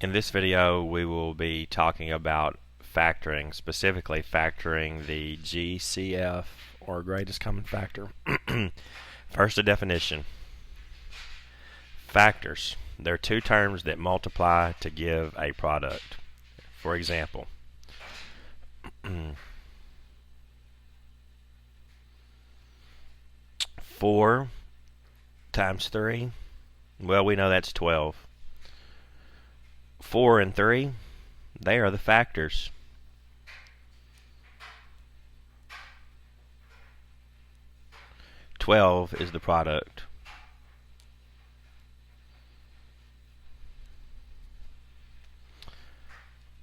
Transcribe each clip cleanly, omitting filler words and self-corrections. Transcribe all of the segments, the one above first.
In this video, we will be talking about factoring, specifically factoring the GCF, or greatest common factor. First, a definition. Factors. They're two terms that multiply to give a product. For example, 4 times 3, well, we know that's 12. 4 and 3, they are the factors. "12" is the product.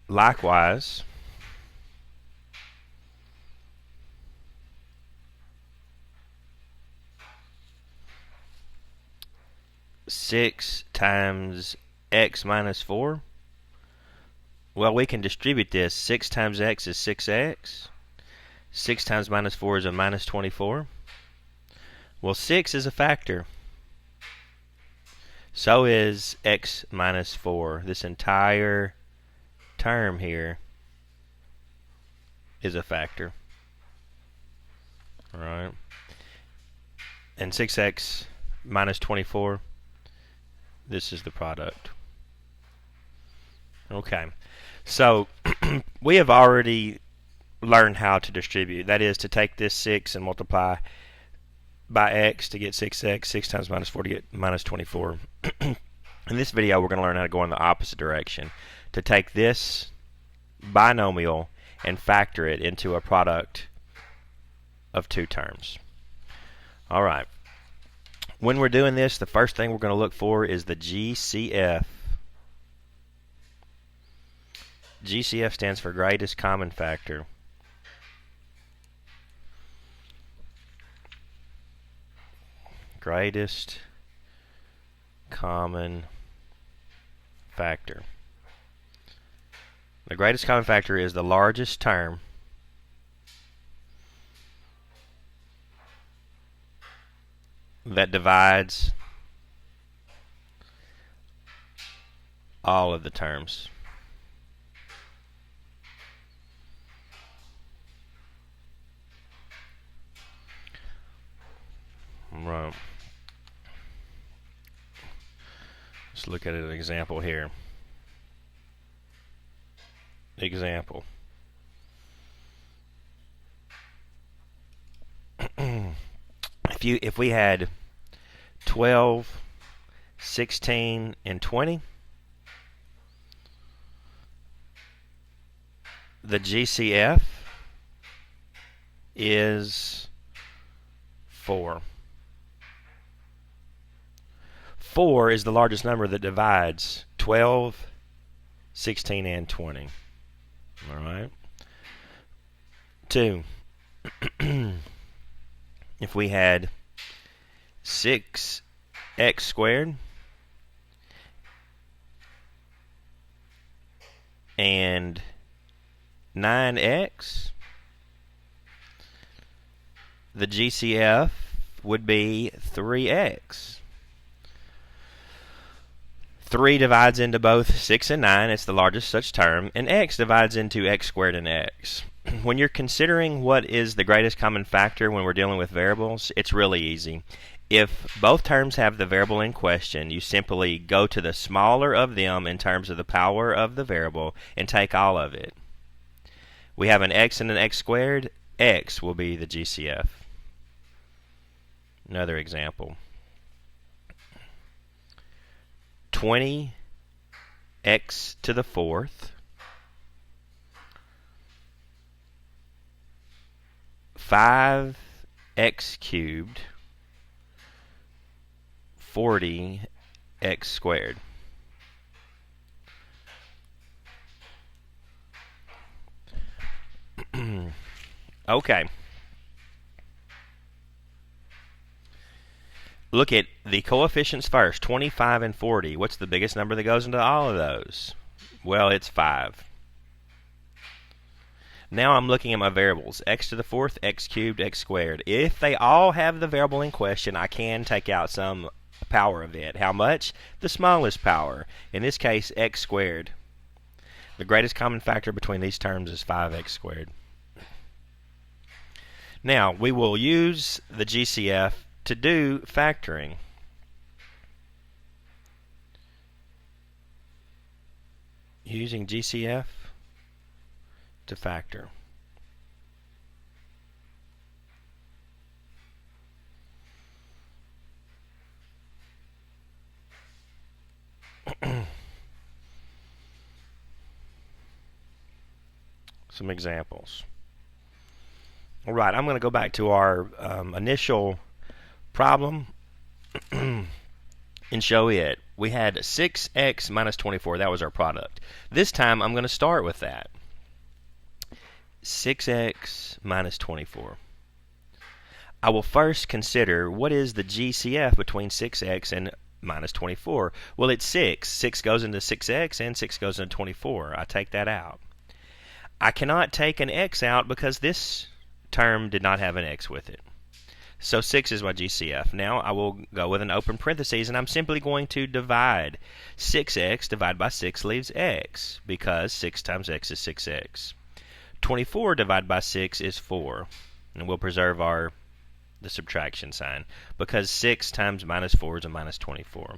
Likewise, "6 times x minus 4", well, we can distribute this. 6 times x is 6x. 6 times minus 4 is a minus 24. Well, 6 is a factor. So is x minus 4. This entire term here is a factor. Alright. And 6x minus 24, this is the product. Okay. So we have already learned how to distribute. That is, to take this 6 and multiply by x to get 6x. 6 times minus 4 to get minus 24. In this video, we're going to learn how to go in the opposite direction. To take this binomial and factor it into a product of two terms. Alright. When we're doing this, the first thing we're going to look for is the GCF. GCF stands for greatest common factor. Greatest common factor. The greatest common factor is the largest term that divides all of the terms. Right. Let's look at an example here. Example. If we had 12, 16, and 20, the GCF is 4. 4 is the largest number that divides 12, 16, and 20. Alright. 2. If we had 6x squared and 9x, the GCF would be 3x. 3 divides into both 6 and 9. It's the largest such term. And x divides into x squared and x. When you're considering what is the greatest common factor when we're dealing with variables, it's really easy. If both terms have the variable in question, you simply go to the smaller of them in terms of the power of the variable and take all of it. We have an x and an x squared. X will be the GCF. Another example. 20x to the 4th, 5x cubed, 40x squared. Okay. Look at the coefficients first, 25 and 40. What's the biggest number that goes into all of those? Well, it's 5. Now I'm looking at my variables, x to the 4th, x cubed, x squared. If they all have the variable in question, I can take out some power of it. How much? The smallest power. In this case, x squared. The greatest common factor between these terms is 5x squared. Now, we will use the GCF to do factoring. Using GCF to factor. Some examples. All right, I'm going to go back to our initial problem and show it. We had 6x minus 24. That was our product. This time I'm going to start with that. 6x minus 24. I will first consider what is the GCF between 6x and minus 24. Well, it's 6. 6 goes into 6x and 6 goes into 24. I take that out. I cannot take an x out because this term did not have an x with it. So 6 is my GCF. Now I will go with an open parentheses, and I'm simply going to divide. 6x divided by 6 leaves x, because 6 times x is 6x. 24 divided by 6 is 4. And we'll preserve the subtraction sign, because 6 times minus 4 is a minus 24.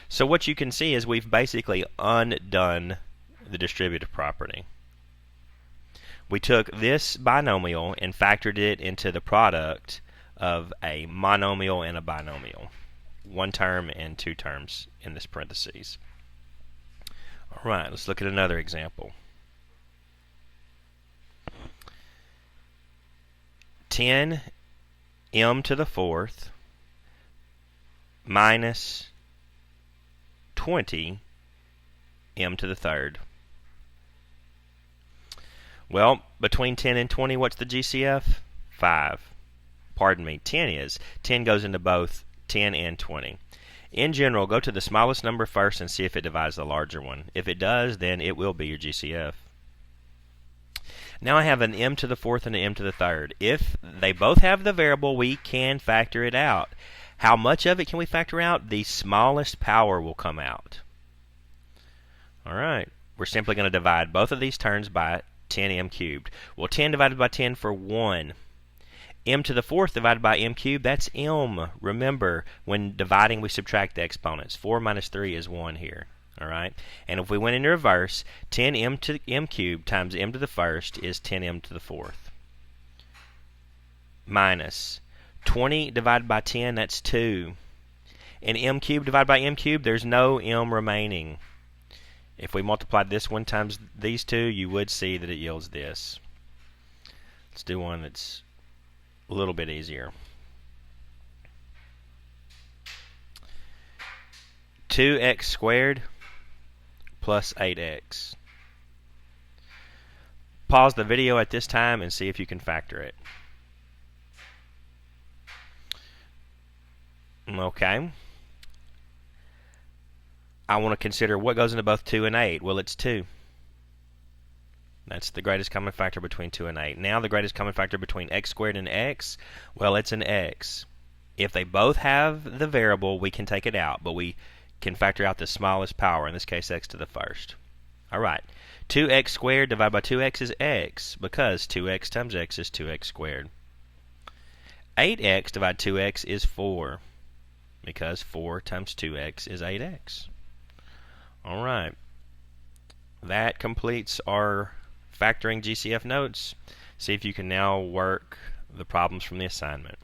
So what you can see is we've basically undone the distributive property. We took this binomial and factored it into the product of a monomial and a binomial. One term and two terms in this parentheses. All right, let's look at another example. 10 m to the fourth minus 20 m to the third. Well, between 10 and 20, what's the GCF? 5. Pardon me, 10 is. 10 goes into both 10 and 20. In general, go to the smallest number first and see if it divides the larger one. If it does, then it will be your GCF. Now I have an m to the fourth and an m to the third. If they both have the variable, we can factor it out. How much of it can we factor out? The smallest power will come out. All right. We're simply going to divide both of these terms by 10m cubed. Well, 10 divided by 10 for 1. M to the fourth divided by m cubed, that's m. Remember, when dividing, we subtract the exponents. 4 minus 3 is 1 here. All right? And if we went in reverse, 10m to m cubed times m to the first is 10m to the fourth. Minus 20 divided by 10, that's 2. And m cubed divided by m cubed, there's no m remaining. If we multiplied this one times these two, you would see that it yields this. Let's do one that's a little bit easier. 2x squared plus 8x. Pause the video at this time and see if you can factor it. Okay. I want to consider what goes into both 2 and 8. Well, it's 2. That's the greatest common factor between 2 and 8. Now the greatest common factor between x squared and x, well, it's an x. If they both have the variable, we can take it out, but we can factor out the smallest power, in this case x to the first. All right. 2x squared divided by 2x is x, because 2x times x is 2x squared. 8x divided by 2x is 4, because 4 times 2x is 8x. All right. That completes our factoring GCF notes. See if you can now work the problems from the assignment.